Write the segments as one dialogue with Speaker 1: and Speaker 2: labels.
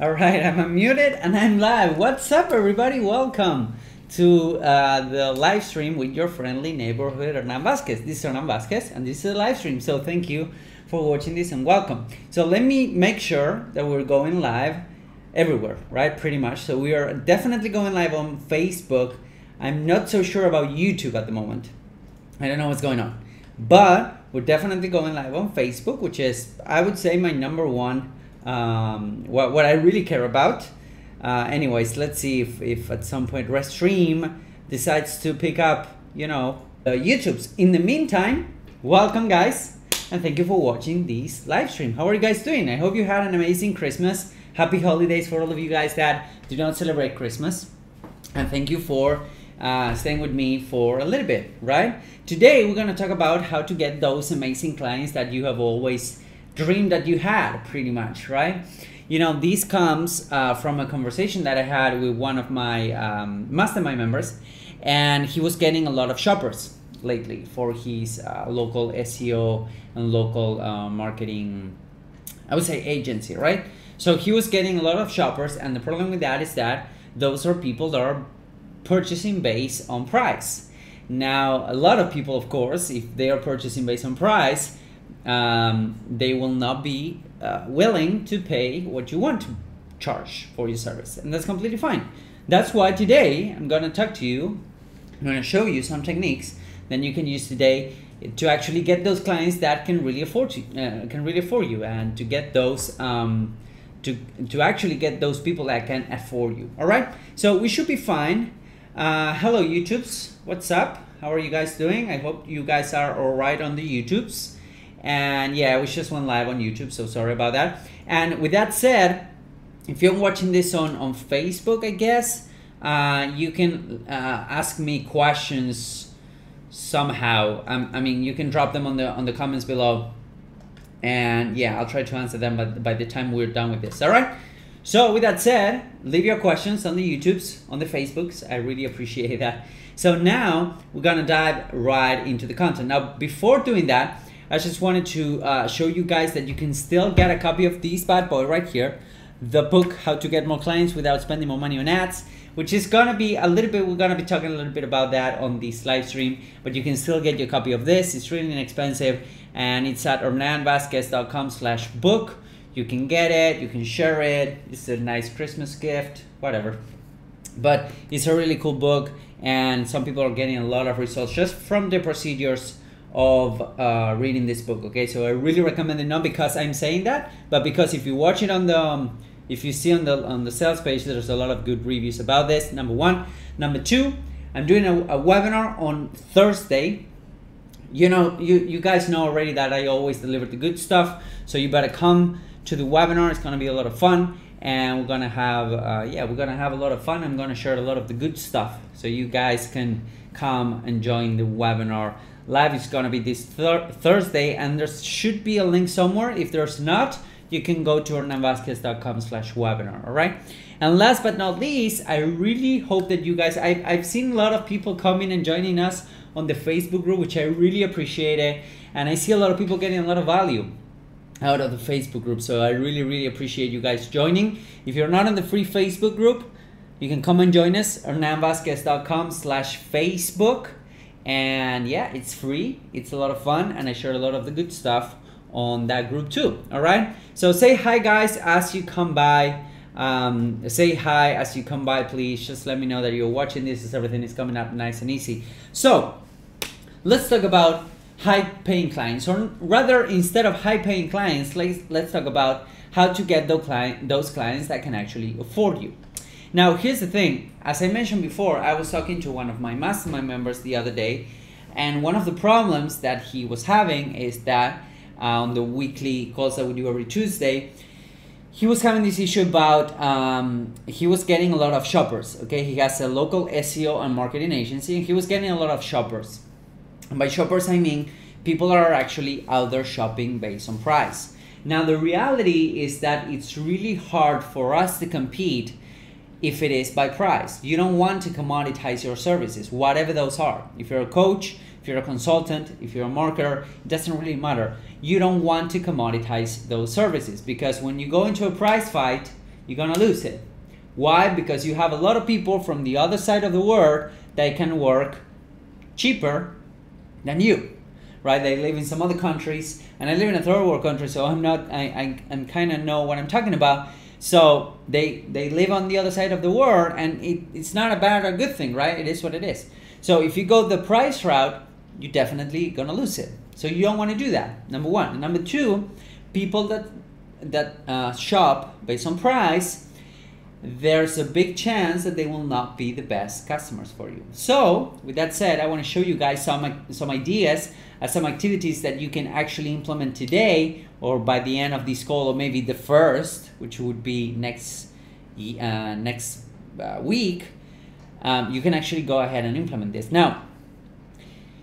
Speaker 1: All right, I'm unmuted and I'm live. What's up, everybody? Welcome to the live stream with your friendly neighborhood Hernan Vasquez. This is Hernan Vasquez and this is a live stream. So thank you for watching this and welcome. So let me make sure that we're going live everywhere, right? Pretty much. So we are definitely going live on Facebook. I'm not so sure about YouTube at the moment. I don't know what's going on, but we're definitely going live on Facebook, which is, I would say, my number one, what I really care about. Anyways, let's see if at some point Restream decides to pick up, YouTube's. In the meantime, welcome guys, and thank you for watching this live stream. How are you guys doing? I hope you had an amazing Christmas. Happy holidays for all of you guys that do not celebrate Christmas. And thank you for staying with me for a little bit, right? Today, we're gonna talk about how to get those amazing clients that you have always dreamed that you had, pretty much, right? This comes from a conversation that I had with one of my mastermind members, and he was getting a lot of shoppers lately for his local SEO and local marketing, I would say, agency, right? So he was getting a lot of shoppers, and the problem with that is that those are people that are purchasing based on price. Now, a lot of people, of course, if they are purchasing based on price, they will not be willing to pay what you want to charge for your service, and that's completely fine. That's why today I'm going to talk to you. I'm going to show you some techniques that you can use today to actually get those clients that can really afford you, and to get those to actually get those people that can afford you. All right, so we should be fine. Hello YouTubes, what's up? How are you guys doing? I hope you guys are all right on the YouTubes. And yeah, we just went live on YouTube, so sorry about that. And with that said, if you're watching this on Facebook, I guess you can ask me questions somehow. I mean, you can drop them on the comments below, and yeah, I'll try to answer them by the time we're done with this. All right. So with that said, leave your questions on the YouTubes, on the Facebooks. I really appreciate that. So now we're gonna dive right into the content. Now, before doing that, I just wanted to show you guys that you can still get a copy of this bad boy right here, the book, How to Get More Clients Without Spending More Money on Ads, which is gonna be a little bit, we're gonna be talking a little bit about that on this live stream, but you can still get your copy of this. It's really inexpensive, and it's at hernanvasquez.com/book. You can get it, you can share it. It's a nice Christmas gift, whatever. But it's a really cool book, and some people are getting a lot of results just from the procedures of reading this book. Okay, so I really recommend it, not because I'm saying that, but because if you watch it on the if you see on the sales page, there's a lot of good reviews about this. Number one. Number two, I'm doing a webinar on Thursday. You guys know already that I always deliver the good stuff, so you better come to the webinar. It's gonna be a lot of fun, and we're gonna have we're gonna have a lot of fun. I'm gonna share a lot of the good stuff, so you guys can come and join the webinar live. Is gonna be this Thursday, and there should be a link somewhere. If there's not, you can go to hernanvasquez.com/webinar. All right. And last but not least, I really hope that you guys, I've seen a lot of people coming and joining us on the Facebook group, which I really appreciate it, and I see a lot of people getting a lot of value out of the Facebook group, so I really appreciate you guys joining. If you're not in the free Facebook group, you can come and join us, hernanvasquez.com/Facebook, and yeah, it's free, it's a lot of fun, and I share a lot of the good stuff on that group too. All right, so say hi guys as you come by. Say hi as you come by, please. Just let me know that you're watching this, as everything is coming up nice and easy. So let's talk about high-paying clients, or rather, instead of high-paying clients, let's talk about how to get those clients that can actually afford you. Now, here's the thing. As I mentioned before, I was talking to one of my mastermind members the other day, and one of the problems that he was having is that on the weekly calls that we do every Tuesday, he was having this issue about he was getting a lot of shoppers. Okay, he has a local SEO and marketing agency, and he was getting a lot of shoppers. And by shoppers, I mean people are actually out there shopping based on price. Now, the reality is that it's really hard for us to compete if it is by price. You don't want to commoditize your services, whatever those are. If you're a coach, if you're a consultant, if you're a marketer, it doesn't really matter. You don't want to commoditize those services, because when you go into a price fight, you're gonna lose it. Why? Because you have a lot of people from the other side of the world that can work cheaper than you, right? They live in some other countries, and I live in a third world country, so I'm kind of know what I'm talking about. So they live on the other side of the world, and it's not a bad or good thing, right? It is what it is. So if you go the price route, you're definitely gonna lose it. So you don't want to do that, number one. And number two, people that shop based on price, there's a big chance that they will not be the best customers for you. So with that said, I want to show you guys some ideas, some activities that you can actually implement today, or by the end of this call, or maybe the first, which would be next week. You can actually go ahead and implement this. Now,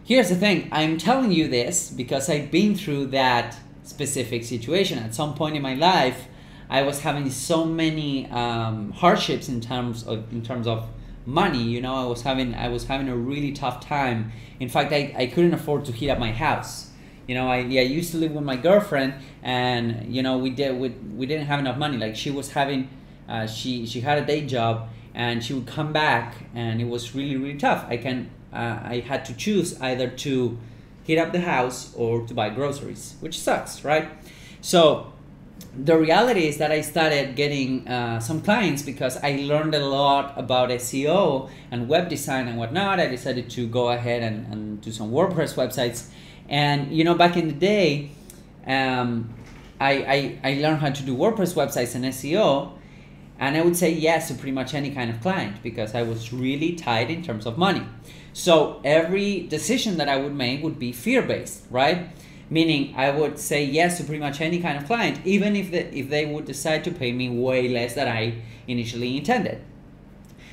Speaker 1: here's the thing. I'm telling you this because I've been through that specific situation. At some point in my life, I was having so many hardships in terms of money. You know, I was having a really tough time. In fact, I couldn't afford to heat up my house. You know, I used to live with my girlfriend, and you know, we didn't have enough money. Like, she was having she had a day job, and she would come back, and it was really tough. I had to choose either to heat up the house or to buy groceries, which sucks, right? So the reality is that I started getting some clients because I learned a lot about SEO and web design and whatnot. I decided to go ahead and do some WordPress websites. And you know, back in the day, I learned how to do WordPress websites and SEO, and I would say yes to pretty much any kind of client because I was really tight in terms of money. So every decision that I would make would be fear-based, right? Meaning I would say yes to pretty much any kind of client, even if they would decide to pay me way less than I initially intended.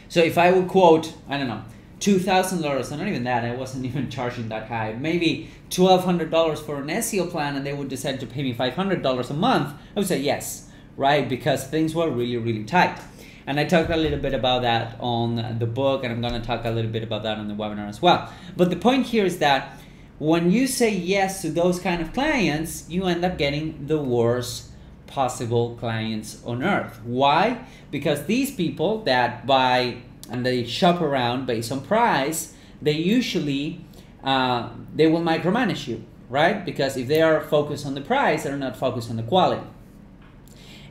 Speaker 1: So if I would quote, I don't know, $2,000, or not even that, I wasn't even charging that high, maybe $1,200 for an SEO plan, and they would decide to pay me $500 a month, I would say yes, right? Because things were really tight. And I talked a little bit about that on the book, and I'm going to talk a little bit about that on the webinar as well. But the point here is that when you say yes to those kind of clients, you end up getting the worst possible clients on earth. Why? Because these people that buy and they shop around based on price, they usually they will micromanage you, right? Because if they are focused on the price, they're not focused on the quality.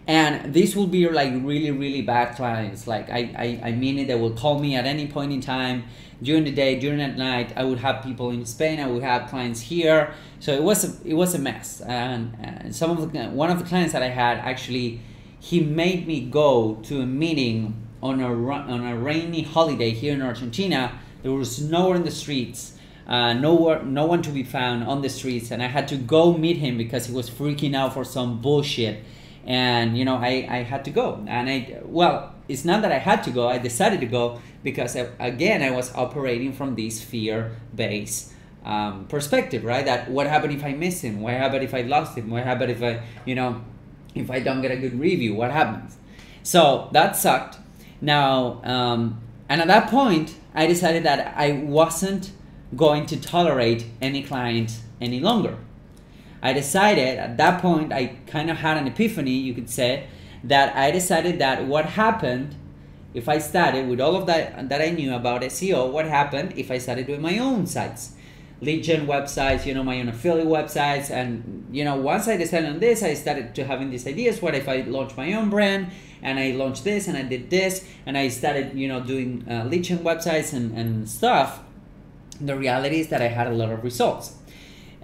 Speaker 1: And these will be like really bad clients. Like I mean it, they will call me at any point in time, during the day, during the night. I would have people in Spain, I would have clients here. So it was a mess. And one of the clients that I had, actually, he made me go to a meeting on a rainy holiday here in Argentina. There was nowhere in the streets, no one to be found on the streets, and I had to go meet him because he was freaking out for some bullshit. And you know, I had to go, and well, it's not that I had to go, I decided to go because again, I was operating from this fear-based perspective, right? That what happened if I miss him? What happened if I lost him? What happened if if I don't get a good review? What happens? So that sucked. Now, and at that point, I decided that I wasn't going to tolerate any client any longer. I decided at that point, I kind of had an epiphany, you could say, that I decided that what happened if I started with all of that I knew about SEO, what happened if I started doing my own sites, lead gen websites, you know, my own affiliate websites. And, you know, once I decided on this, I started to having these ideas. What if I launched my own brand and I launched this and I did this and I started, you know, doing lead gen websites and stuff. The reality is that I had a lot of results.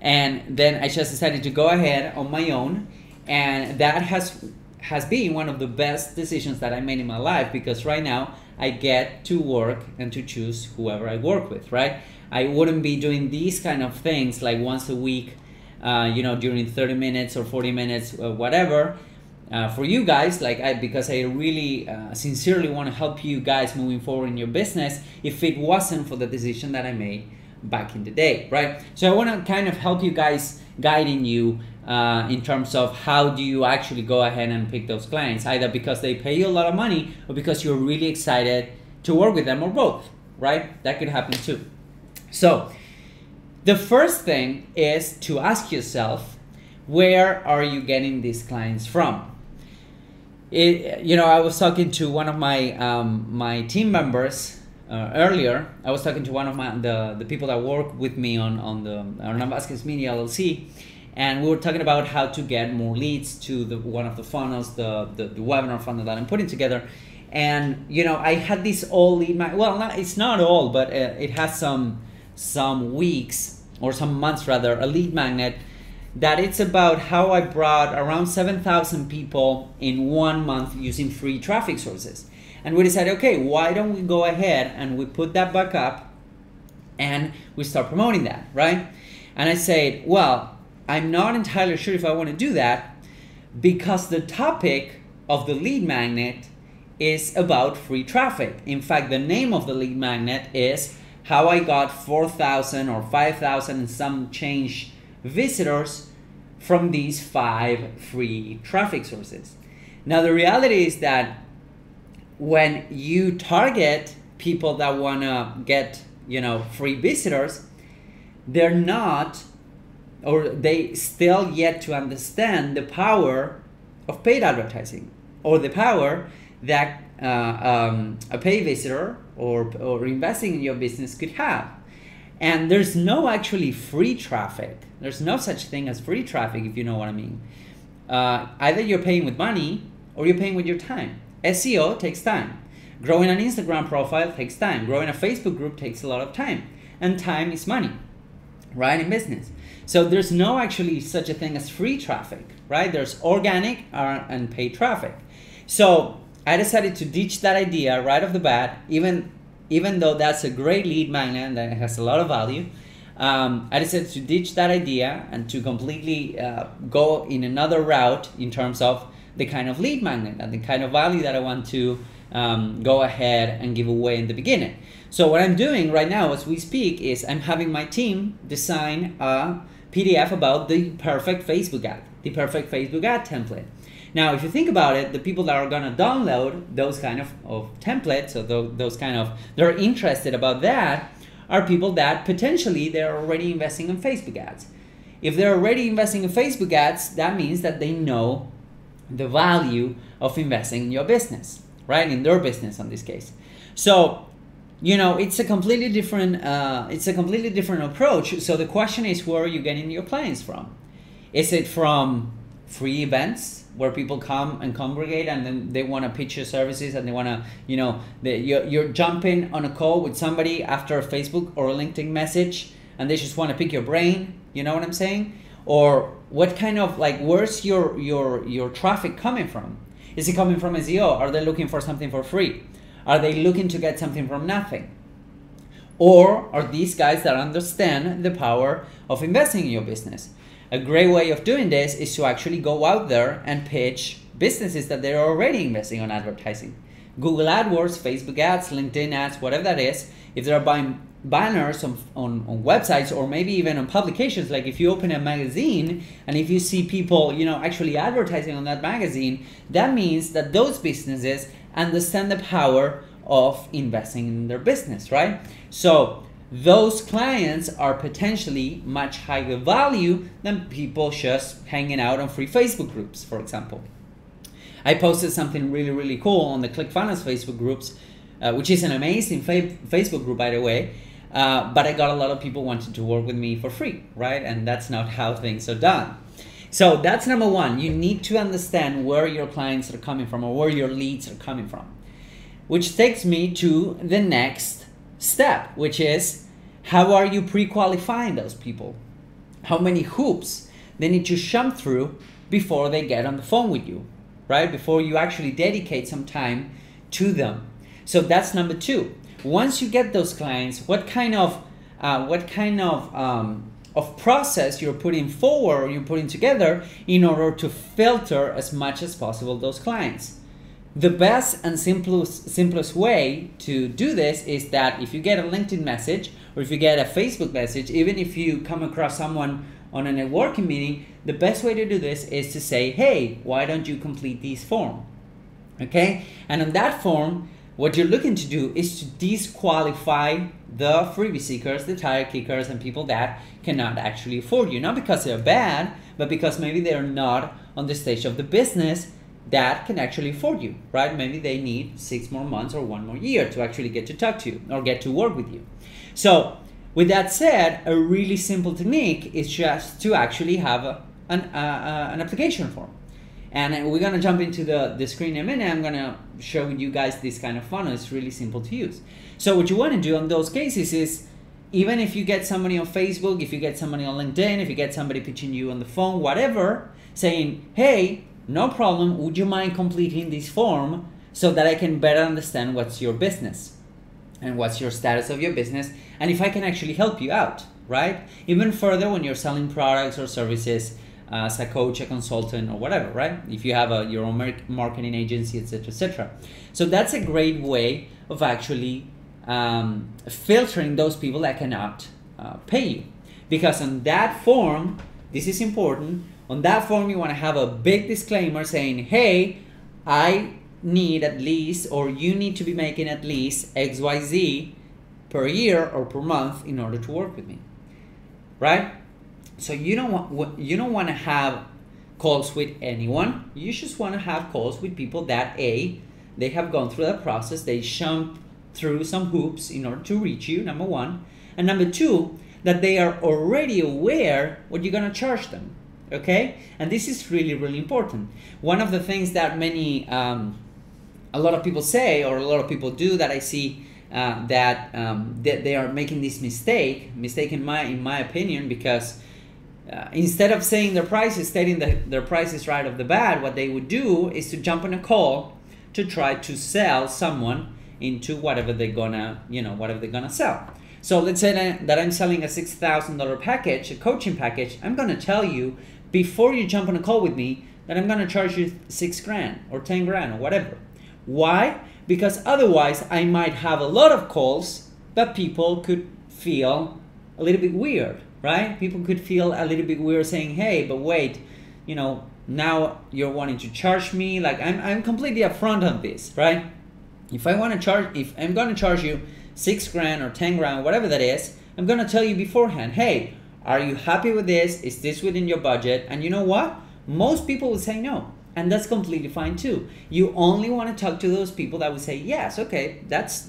Speaker 1: And then I just decided to go ahead on my own, and that has been one of the best decisions that I made in my life, because right now I get to work and to choose whoever I work with, right? I wouldn't be doing these kind of things like once a week, you know, during 30 minutes or 40 minutes, whatever, for you guys, like because I really sincerely want to help you guys moving forward in your business, if it wasn't for the decision that I made back in the day, right? So I want to kind of help you guys, guiding you in terms of how do you actually go ahead and pick those clients, either because they pay you a lot of money or because you're really excited to work with them, or both, right? That could happen too. So the first thing is to ask yourself, where are you getting these clients from? I was talking to one of my my team members earlier. I was talking to one of the people that work with me on the Hernan Vasquez Media LLC, and we were talking about how to get more leads to one of the funnels, the webinar funnel that I'm putting together. And I had this all lead it's not all, but it has some weeks or some months rather, a lead magnet that it's about how I brought around 7,000 people in 1 month using free traffic sources. And we decided, okay, why don't we go ahead and we put that back up and we start promoting that, right? And I said, well, I'm not entirely sure if I want to do that, because the topic of the lead magnet is about free traffic. In fact, the name of the lead magnet is how I got 4,000 or 5,000 and some change visitors from these 5 free traffic sources. Now, the reality is that when you target people that want to get, free visitors, they're not, or they still yet to understand the power of paid advertising, or the power that a paid visitor or investing in your business could have. And there's no actually free traffic. There's no such thing as free traffic, if you know what I mean. Either you're paying with money or you're paying with your time. SEO takes time. Growing an Instagram profile takes time. Growing a Facebook group takes a lot of time. And time is money, right, in business. So there's no actually such a thing as free traffic, right? There's organic and paid traffic. So I decided to ditch that idea right off the bat, even though that's a great lead magnet and that has a lot of value. I decided to ditch that idea and to completely go in another route in terms of the kind of lead magnet and the kind of value that I want to go ahead and give away in the beginning. So what I'm doing right now as we speak is I'm having my team design a PDF about the perfect Facebook ad, the perfect Facebook ad template. Now, if you think about it, the people that are going to download those kind of templates, or those kind of, they're interested about that, are people that potentially they're already investing in Facebook ads. If they're already investing in Facebook ads, that means that they know the value of investing in your business, right? In their business in this case. So, it's a completely different approach. So the question is, where are you getting your clients from? Is it from free events where people come and congregate and then they want to pitch your services and they want to, you're jumping on a call with somebody after a Facebook or a LinkedIn message and they just want to pick your brain, you know what I'm saying? Or what kind of, where's your traffic coming from? Is it coming from SEO? Are they looking for something for free? Are they looking to get something from nothing? Or are these guys that understand the power of investing in your business? A great way of doing this is to actually go out there and pitch businesses that they're already investing on advertising. Google AdWords, Facebook ads, LinkedIn ads, whatever that is. If they're buying banners on websites or maybe even on publications, like if you open a magazine and if you see people, actually advertising on that magazine, that means that those businesses understand the power of investing in their business, right? So those clients are potentially much higher value than people just hanging out on free Facebook groups, for example. I posted something really, really cool on the ClickFunnels Facebook groups, which is an amazing Facebook group, by the way, but I got a lot of people wanting to work with me for free, right? And that's not how things are done. So that's number one. You need to understand where your clients are coming from or where your leads are coming from, which takes me to the next step, which is, how are you pre-qualifying those people? How many hoops they need to jump through before they get on the phone with you, right? Before you actually dedicate some time to them. So that's number two. Once you get those clients, what kind of process you're putting forward or you're putting together in order to filter as much as possible those clients? The best and simplest way to do this is that if you get a LinkedIn message or if you get a Facebook message, even if you come across someone on a networking meeting, the best way to do this is to say, hey, why don't you complete this form? Okay? And on that form, what you're looking to do is to disqualify the freebie seekers, the tire kickers, and people that cannot actually afford you. Not because they're bad, but because maybe they're not on the stage of the business that can actually afford you, right? Maybe they need 6 more months or 1 more year to actually get to talk to you or get to work with you. So with that said, a really simple technique is just to actually have an application form. And we're gonna jump into the screen in a minute. I'm gonna show you guys this kind of funnel. It's really simple to use. So what you wanna do in those cases is, even if you get somebody on Facebook, if you get somebody on LinkedIn, if you get somebody pitching you on the phone, whatever, saying, hey, no problem, would you mind completing this form so that I can better understand what's your business and what's your status of your business, and if I can actually help you out, right? Even further when you're selling products or services as a coach, a consultant, or whatever, right? If you have your own marketing agency, etc., etc. So that's a great way of actually filtering those people that cannot pay you. Because on that form, this is important, on that form you want to have a big disclaimer saying, hey, I need at least, or you need to be making at least XYZ per year or per month in order to work with me, right? So you don't want to have calls with anyone. You just want to have calls with people that they have gone through that process, they jump through some hoops in order to reach you, number one, and number two, that they are already aware what you're going to charge them. Okay, and this is really, really important. One of the things that a lot of people say, or a lot of people do, that I see that they are making this mistake in my opinion, because instead of saying their prices, stating their prices right off the bat, what they would do is to jump on a call to try to sell someone into whatever they're gonna sell. So let's say that I'm selling a $6,000 package, a coaching package. I'm gonna tell you before you jump on a call with me that I'm gonna charge you $6,000 or $10,000 or whatever. Why? Because otherwise I might have a lot of calls, but people could feel a little bit weird, right? People could feel a little bit weird saying, hey, but wait, now you're wanting to charge me. Like I'm completely upfront on this, right? If I'm gonna charge you $6,000 or $10,000, whatever that is, I'm gonna tell you beforehand, hey, are you happy with this? Is this within your budget? And you know what? Most people will say no. And that's completely fine too. You only want to talk to those people that will say, yes, okay, that's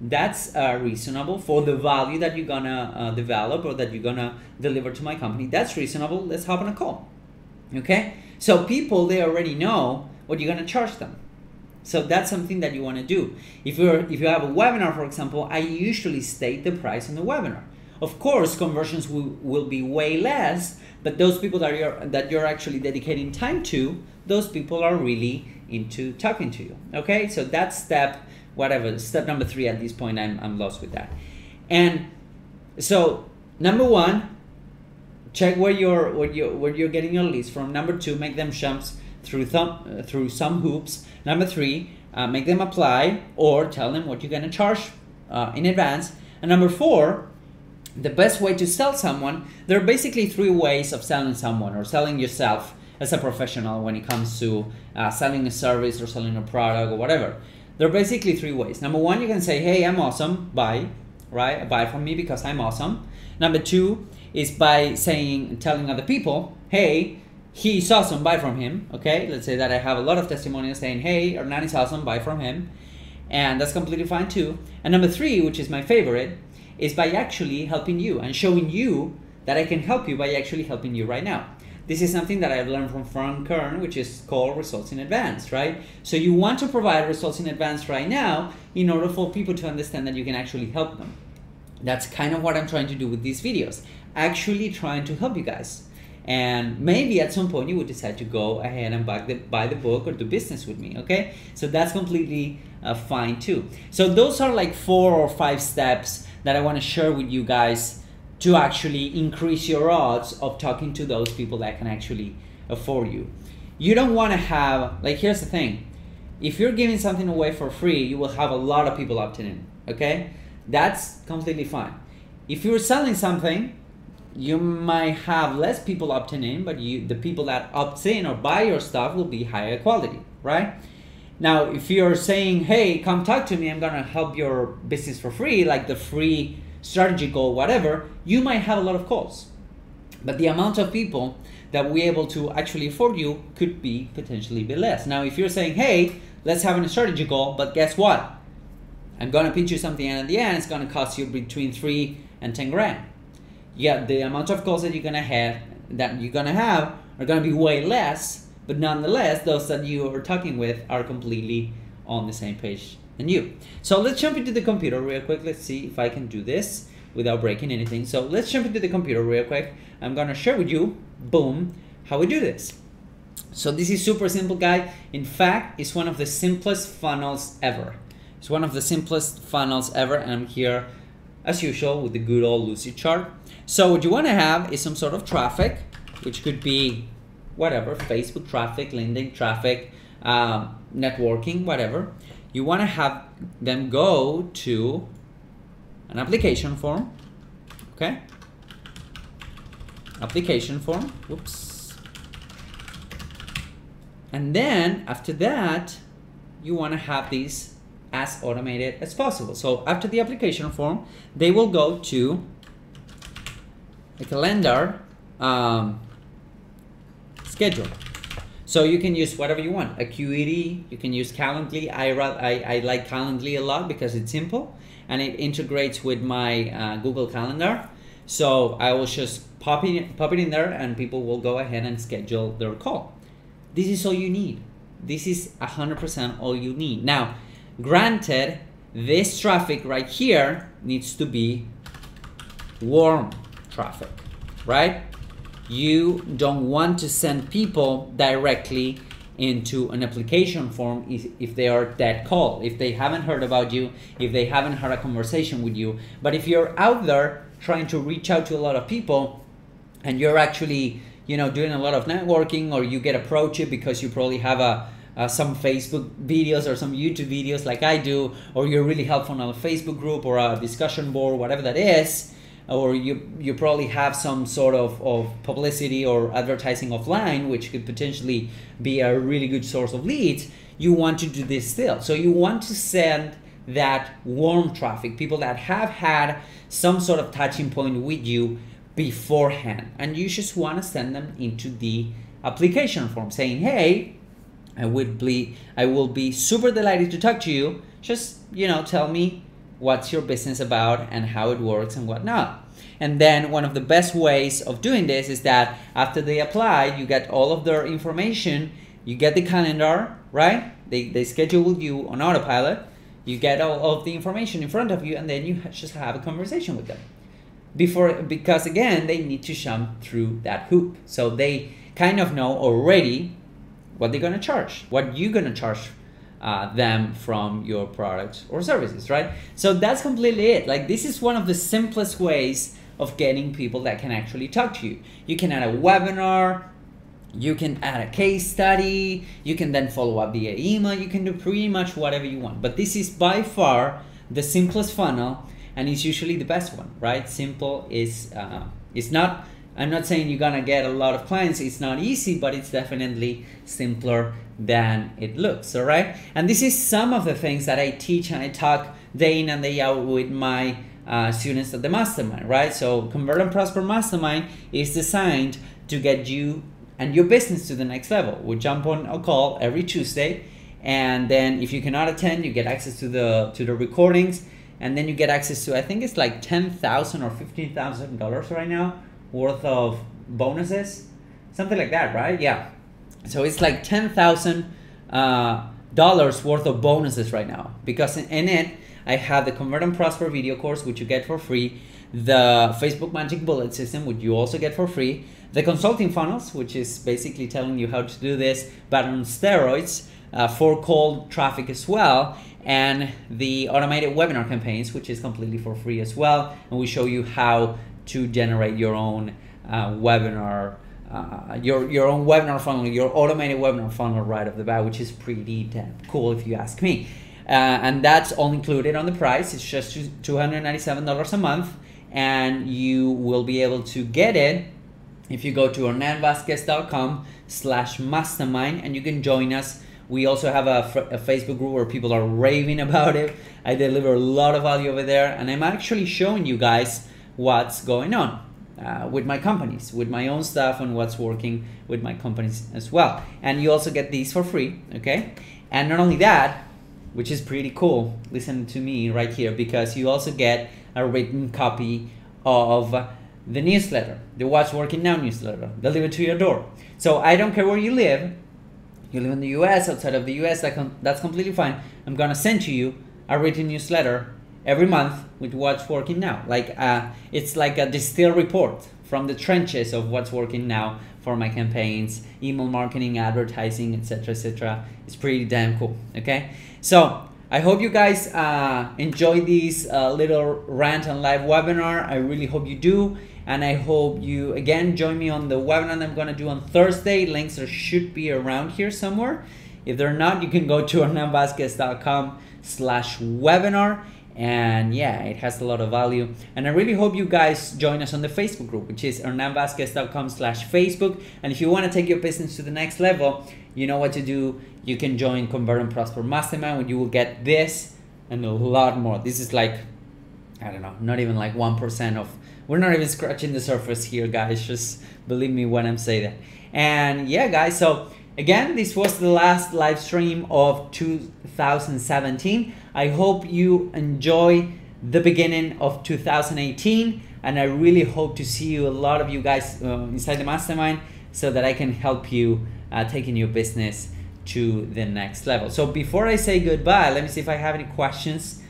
Speaker 1: reasonable for the value that you're gonna develop or that you're gonna deliver to my company. That's reasonable. Let's hop on a call. Okay? So people, they already know what you're gonna charge them. So that's something that you want to do. If you have a webinar, for example, I usually state the price on the webinar. Of course, conversions will be way less, but those people that you're actually dedicating time to, those people are really into talking to you. Okay, so that's step number 3 at this point. I'm lost with that. And so number 1, check where you're getting your leads from. Number 2, make them jump through some hoops. Number 3, make them apply or tell them what you're gonna charge in advance. And number 4, the best way to sell someone, there are basically 3 ways of selling someone or selling yourself as a professional when it comes to selling a service or selling a product or whatever. There are basically 3 ways. Number 1, you can say, hey, I'm awesome, buy, right? Buy from me because I'm awesome. Number 2 is by telling other people, hey, he's awesome, buy from him. Okay, let's say that I have a lot of testimonials saying, hey, Hernan is awesome, buy from him. And that's completely fine too. And number 3, which is my favorite, is by actually helping you and showing you that I can help you by actually helping you right now. This is something that I've learned from Frank Kern, which is called results in advance, right? So you want to provide results in advance right now in order for people to understand that you can actually help them. That's kind of what I'm trying to do with these videos, actually trying to help you guys. And maybe at some point you would decide to go ahead and buy the book or do business with me, okay? So that's completely fine too. So those are like 4 or 5 steps that I want to share with you guys to actually increase your odds of talking to those people that can actually afford you. You don't want to have, like, here's the thing. If you're giving something away for free, you will have a lot of people opting in, okay? That's completely fine. If you're selling something, you might have less people opting in, but the people that opt in or buy your stuff will be higher quality, right? Now, if you're saying, hey, come talk to me, I'm gonna help your business for free, like the free strategy call, whatever, you might have a lot of calls. But the amount of people that we're able to actually afford you could be potentially be less. Now, if you're saying, hey, let's have a strategy call, but guess what? I'm gonna pitch you something, and at the end, it's gonna cost you between 3 and 10 grand. Yeah, the amount of calls that you're gonna have are gonna be way less, but nonetheless, those that you are talking with are completely on the same page than you. So let's jump into the computer real quick. Let's see if I can do this without breaking anything. So let's jump into the computer real quick. I'm gonna share with you, boom, how we do this. So this is super simple, guys. In fact, it's one of the simplest funnels ever. It's one of the simplest funnels ever, and I'm here as usual with the good old Lucy chart. So what you want to have is some sort of traffic, which could be whatever, Facebook traffic, LinkedIn traffic, networking, whatever. You want to have them go to an application form, okay? Application form, whoops. And then after that, you want to have these as automated as possible. So after the application form, they will go to a calendar schedule. So you can use whatever you want. Acuity, you can use Calendly. I like Calendly a lot because it's simple and it integrates with my Google Calendar. So I will just pop it in there and people will go ahead and schedule their call. This is all you need. This is 100% all you need. Now, granted, this traffic right here needs to be warm traffic, right? You don't want to send people directly into an application form if they are dead cold, if they haven't heard about you, if they haven't had a conversation with you. But if you're out there trying to reach out to a lot of people and you're actually, you know, doing a lot of networking, or you get approached because you probably have some Facebook videos or some YouTube videos like I do, or you're really helpful on a Facebook group or a discussion board, whatever that is, or you probably have some sort of publicity or advertising offline, which could potentially be a really good source of leads, you want to do this still. So you want to send that warm traffic, people that have had some sort of touching point with you beforehand, and you just want to send them into the application form saying, hey, I will be super delighted to talk to you. Just, you know, tell me what's your business about and how it works and whatnot. And then one of the best ways of doing this is that after they apply, you get all of their information, you get the calendar, right? They schedule you on autopilot, you get all of the information in front of you, and then you just have a conversation with them. Because again, they need to jump through that hoop. So they kind of know already what they're gonna charge, what you're gonna charge them from your products or services, right? So that's completely it. Like, this is one of the simplest ways of getting people that can actually talk to you. You can add a webinar, you can add a case study, you can then follow up via email, you can do pretty much whatever you want. But this is by far the simplest funnel, and it's usually the best one, right? Simple is, it's not, I'm not saying you're gonna get a lot of clients, it's not easy, but it's definitely simpler than it looks, all right? And this is some of the things that I teach and I talk day in and day out with my students at the Mastermind, right? So Convert and Prosper Mastermind is designed to get you and your business to the next level. We jump on a call every Tuesday, and then if you cannot attend, you get access to the recordings, and then you get access to, I think it's like $10,000 or $15,000 right now worth of bonuses, something like that, right? Yeah. So it's like $10,000 worth of bonuses right now, because in it I have the Convert and Prosper video course, which you get for free, the Facebook Magic Bullet System, which you also get for free, the consulting funnels, which is basically telling you how to do this, but on steroids, for cold traffic as well, and the automated webinar campaigns, which is completely for free as well, and we show you how to generate your own webinar, your own webinar funnel, your automated webinar funnel right off the bat, which is pretty damn cool if you ask me. And that's all included on the price. It's just $297 a month, and you will be able to get it if you go to hernanvazquez.com/mastermind, and you can join us. We also have a Facebook group where people are raving about it. I deliver a lot of value over there, and I'm actually showing you guys what's going on. with my companies, with my own stuff and what's working with my companies as well. And you also get these for free, okay? And not only that, which is pretty cool, listen to me right here, because you also get a written copy of the newsletter, the What's Working Now newsletter, delivered to your door. So I don't care where you live in the US, outside of the US, that's completely fine. I'm gonna send to you a written newsletter every month with what's working now. Like it's like a distilled report from the trenches of what's working now for my campaigns, email marketing, advertising, etc., etc. It's pretty damn cool. Okay, so I hope you guys enjoy this little rant and live webinar. I really hope you do, and I hope you again join me on the webinar I'm gonna do on Thursday. Links should be around here somewhere. If they're not, you can go to hernanvazquez.com/webinar. And yeah, it has a lot of value. And I really hope you guys join us on the Facebook group, which is hernanvazquez.com/Facebook. And if you want to take your business to the next level, you know what to do. You can join Convert and Prosper Mastermind, where you will get this and a lot more. This is like, I don't know, not even like 1% of, we're not even scratching the surface here, guys. Just believe me when I'm saying that. And yeah, guys, so again, this was the last live stream of 2017. I hope you enjoy the beginning of 2018, and I really hope to see you, a lot of you guys inside the mastermind, so that I can help you taking your business to the next level. So before I say goodbye, let me see if I have any questions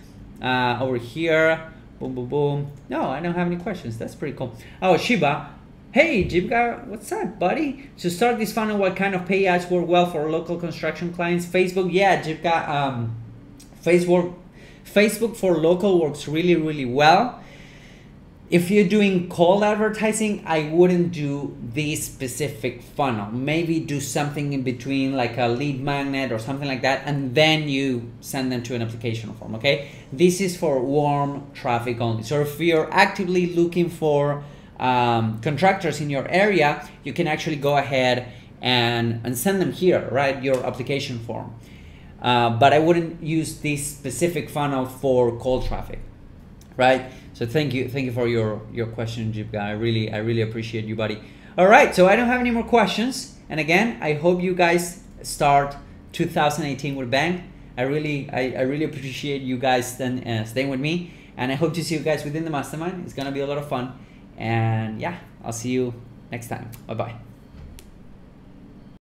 Speaker 1: over here. Boom, boom, boom. No, I don't have any questions. That's pretty cool. Oh, Shiba. Hey, Jibga, what's up, buddy? To start this funnel, what kind of pay ads work well for local construction clients? Facebook, yeah, Jibga, Facebook for local works really, really well. If you're doing cold advertising, I wouldn't do this specific funnel. Maybe do something in between, like a lead magnet or something like that, and then you send them to an application form, okay? This is for warm traffic only. So if you're actively looking for contractors in your area, you can actually go ahead and send them here, right? Your application form. But I wouldn't use this specific funnel for cold traffic, right? So thank you for your question, Jibga. I really appreciate you, buddy. All right, so I don't have any more questions. And again, I hope you guys start 2018 with a bang. I really appreciate you guys staying with me, and I hope to see you guys within the mastermind. It's gonna be a lot of fun. And yeah, I'll see you next time. Bye-bye.